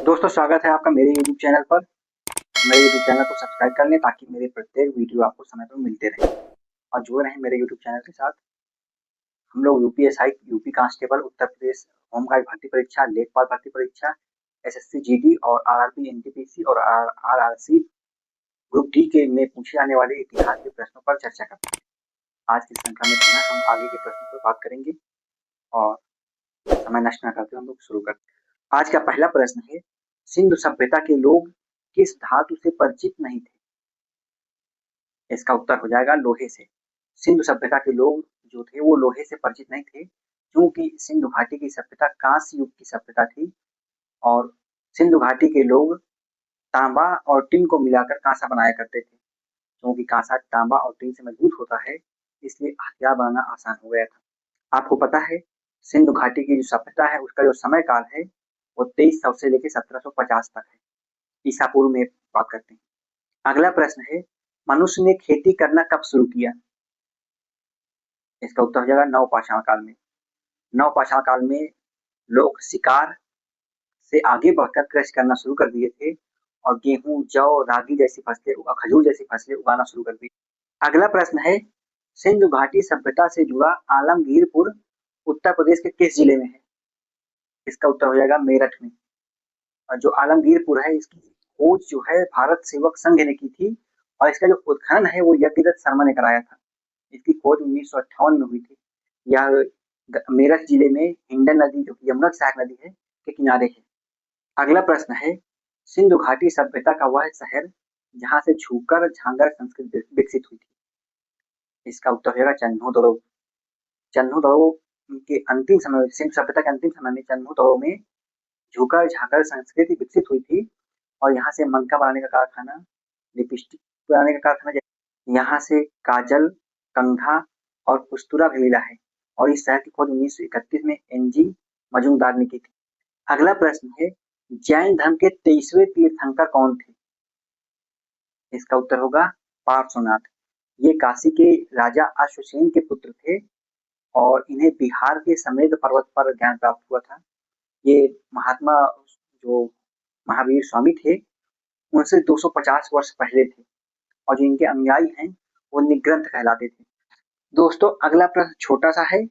दोस्तों स्वागत है आपका मेरे YouTube चैनल पर। मेरे YouTube चैनल को सब्सक्राइब कर लें ताकि मेरे प्रत्येक वीडियो आपको समय पर मिलते रहें और जुड़े रहें मेरे YouTube चैनल के साथ। हम लोग UPSI, UP constable, Uttar Pradesh home guard भर्ती परीक्षा, लेखपाल भर्ती परीक्षा, एसएससी जीडी और आरआरबी एनटीपीसी और आरआरसी ग्रुप डी के में पूछे जाने वाले इतिहास के प्रश्नों पर चर्चा करते हैं। आज की श्रृंखला में हम आगे के प्रश्नों पर बात करेंगे और समय नष्ट न करते हम लोग शुरू करते हैं। आज का पहला प्रश्न है, सिंधु सभ्यता के लोग किस धातु से परिचित नहीं थे? इसका उत्तर हो जाएगा लोहे से। सिंधु सभ्यता के लोग जो थे वो लोहे से परिचित नहीं थे, क्योंकि सिंधु घाटी की सभ्यता कांस्य युग की सभ्यता थी और सिंधु घाटी के लोग तांबा और टिन को मिलाकर कांसा बनाया करते थे। क्योंकि कांसा तांबा और टिन से मजबूत होता है, इसलिए हथियार बनाना आसान हो गया था। आपको पता है सिंधु घाटी की जो सभ्यता है उसका जो समय काल है वो 2300 से लेकर 1750 तक है, ईसा पूर्व में बात करते हैं। अगला प्रश्न है, मनुष्य ने खेती करना कब शुरू किया? इसका उत्तर हो जाएगा नवपाषाण काल में। नवपाषाण काल में लोग शिकार से आगे बढ़कर कृषि करना शुरू कर दिए थे और गेहूं, जौ, रागी जैसी फसलें, खजूर जैसी फसलें उगाना शुरू कर दी। अगला प्रश्न है, सिंधु घाटी सभ्यता से जुड़ा आलमगीरपुर उत्तर प्रदेश के किस जिले में है? इसका उत्तर हो जाएगा मेरठ में। और जो आलमगीरपुर है इसकी खोज जो है भारत सेवक संघ ने की थी और इसका जो उत्खनन है वो यज्ञदत्त शर्मा ने कराया था। इसकी खोज 1958 में हुई थी। यह मेरठ जिले में हिंडन नदी जो कि यमुना सहायक नदी है के किनारे है। अगला प्रश्न है, सिंधु घाटी सभ्यता का वह शहर जहां से झूकर झांगर संस्कृति विकसित हुई थी? इसका उत्तर होगा चन्हू दड़ो के अंतिम समय, सिंधु सभ्यता के अंतिम समय में चन्हू दड़ो में झूकर झांकर संस्कृति विकसित हुई थी और यहाँ से मनका बनाने का कारखाना, लिपस्टिक बनाने का कारखाना, यहाँ से काजल, कंघा और पुस्तुरा भी मिला है और इस शहर की खोज 1931 में एनजी मजूमदार ने की थी। अगला प्रश्न है, जैन धर्म के 23वें तीर्थंकर कौन थे? इसका उत्तर होगा पार्श्वनाथ। ये काशी के राजा अश्वसेन के पुत्र थे और इन्हें बिहार के समेध पर्वत पर ज्ञान प्राप्त हुआ था। ये महात्मा जो महावीर स्वामी थे उनसे 250 वर्ष पहले थे और जो इनके अनुयायी हैं वो निग्रंथ कहलाते थे। दोस्तों अगला प्रश्न छोटा सा है,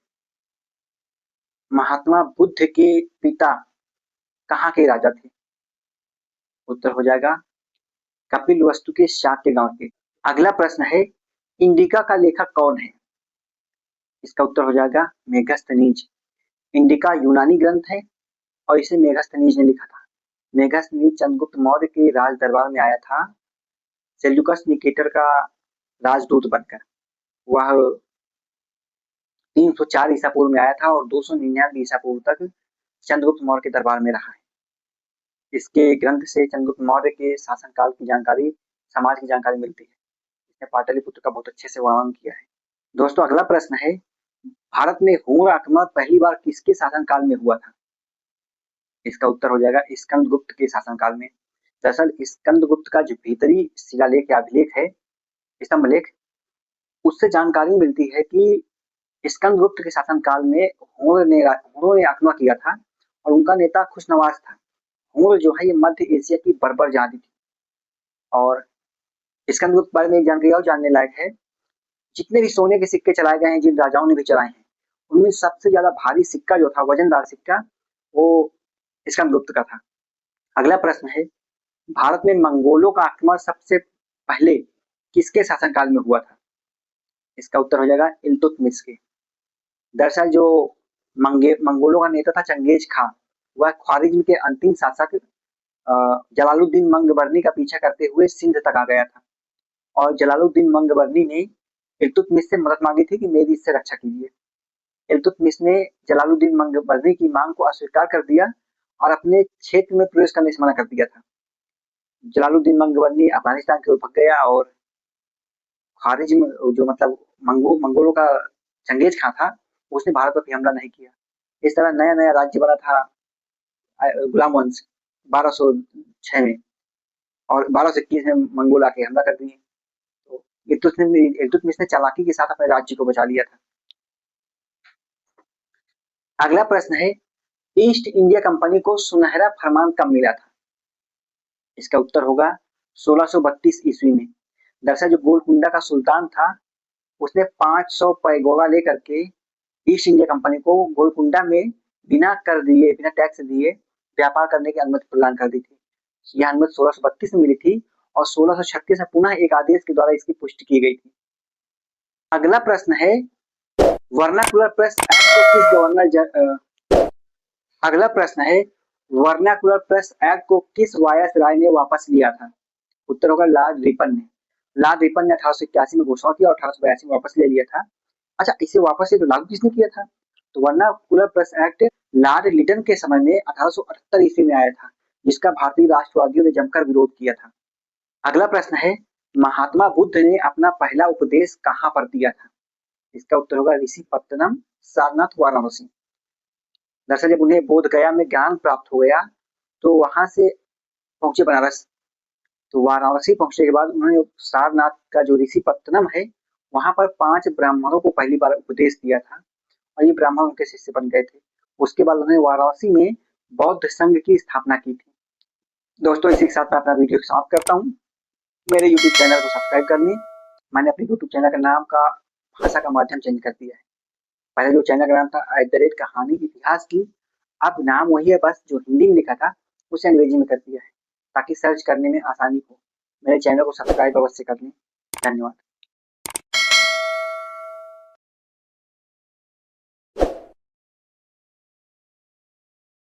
महात्मा बुद्ध के पिता कहाँ के राजा थे? उत्तर हो जाएगा कपिलवस्तु के शाक्य गांव के। अगला प्रश्न है, इंडिका का लेखक कौन है? इसका उत्तर हो जाएगा मेगस्थनीज। इंडिका यूनानी ग्रंथ है और इसे मेगस्थनीज ने लिखा था। मेगस्थनीज चंद्रगुप्त मौर्य के राज दरबार में आया था सेल्यूकस निकेटर का राजदूत बनकर। वह 304 ईसा पूर्व में आया था और 299 ईसा पूर्व तक चंद्रगुप्त मौर्य के दरबार में रहा है। इसके ग्रंथ से चंद्रगुप्त मौर्य के शासनकाल की जानकारी, समाज की जानकारी मिलती है। इसने पाटलिपुत्र का बहुत अच्छे से वर्णन किया है। दोस्तों अगला प्रश्न है, भारत में हुण आक्रमण पहली बार किसके शासनकाल में हुआ था? इसका उत्तर हो जाएगा स्कंदगुप्त के शासनकाल में। दरअसल स्कंदगुप्त का जो भीतरी शिलालेख या अभिलेख है, स्तंभलेख, उससे जानकारी मिलती है कि स्कंदगुप्त के शासनकाल में हुण ने आक्रमण किया था और उनका नेता खुशनवाज था। हुण जो है ये मध्य एशिया की बर्बर जाति थी और स्कंदगुप्त बारे में एक जानकारी और जानने लायक है, जितने भी सोने के सिक्के चलाए गए हैं, जिन राजाओं ने भी चलाए हैं, उनमें सबसे ज्यादा भारी सिक्का जो था, वजनदार सिक्का, वो स्कंदगुप्त का था। अगला प्रश्न है, भारत में मंगोलों का आक्रमण सबसे पहले किसके शासनकाल में हुआ था? इसका उत्तर हो जाएगा इल्तुतमिश के। दरअसल जो मंगोलों का नेता था चंगेज खां, वह ख्वारिज्म के अंतिम शासक जलालुद्दीन मंगबरनी का पीछा करते हुए सिंध तक आ गया था और जलालुद्दीन मंगबरनी ने इल्तुतमिश से मदद मांगी थी कि मेरी इससे रक्षा कीजिए। इल्तुतमिश ने जलालुद्दीन मंगबरनी की मांग को अस्वीकार कर दिया और अपने क्षेत्र में प्रवेश करने से मना कर दिया था। जलालुद्दीन मंगबरनी अफगानिस्तान की ओर भग गया और ख्वारिज्म जो मतलब मंगोलों का चंगेज खां था, उसने भारत पर हमला नहीं किया। इस तरह नया नया राज्य बना था गुलाम वंश 1206 में और 1221 में मंगोल आके हमला कर दिए। तो इल्तुतमिश ने चालाकी के साथ अपने राज्य को बचा लिया था। अगला प्रश्न है, ईस्ट इंडिया कंपनी को सुनहरा फरमान कब मिला था? इसका उत्तर होगा 1632 ईस्वी में। दरअसल जो गोलकुंडा का सुल्तान था, उसने 500 पैगोगा लेकर के ईस्ट इंडिया कंपनी को गोलकुंडा में बिना कर दिए, बिना टैक्स दिए व्यापार करने की अनुमति प्रदान कर दी थी। यह अनुमति 1632 में मिली थी और 1636 में पुनः एक आदेश के द्वारा इसकी पुष्टि की गई थी। अगला प्रश्न है, वर्नाकुलर प्रेस एक्ट को किस अगला प्रश्न है, वर्नाकुलर प्रेस एक्ट को किस वायसराय ने वापस लिया था? उत्तर होगा लॉर्ड रिपन ने। लॉर्ड रिपन ने 1881 में घोषणा की और 1882 में वापस ले लिया था। अच्छा, इसे वापस से तो लागू किसने किया था? तो vernacular press act Lord Lytton के समय में 1878 ईस्वी में आया था, जिसका भारतीय राष्ट्रवादियों ने जमकर विरोध किया था। अगला प्रश्न है, महात्मा बुद्ध ने अपना पहला उपदेश कहाँ पर दिया था? इसका उत्तर होगा ऋषिपत्तनम, सारनाथ, वाराणसी। दरअसल जब उन्हें बोध गया में ज्ञान प्राप्त हो गया तो वहां से पहुंचे बनारस। तो वाराणसी पहुंचने के बाद उन्होंने सारनाथ का जो ऋषिपत्तनम है, वहां पर 5 ब्राह्मणों को पहली बार उपदेश दिया था और ये ब्राह्मण उनके शिष्य बन गए थे। उसके बाद उन्होंने वाराणसी में बौद्ध संघ की स्थापना की थी। दोस्तों, इसी के साथ मैं अपना वीडियो समाप्त करता हूँ। मेरे यूट्यूब चैनल को सब्सक्राइब कर लें। मैंने अपने यूट्यूब चैनल का नाम का भाषा का माध्यम चेंज कर दिया है। पहले जो चैनल का नाम था @कहानी इतिहास की, अब नाम वही है, बस जो हिंदी में लिखा था उसे अंग्रेजी में कर दिया है ताकि सर्च करने में आसानी हो। मेरे चैनल को सब्सक्राइब अवश्य कर लें। धन्यवाद।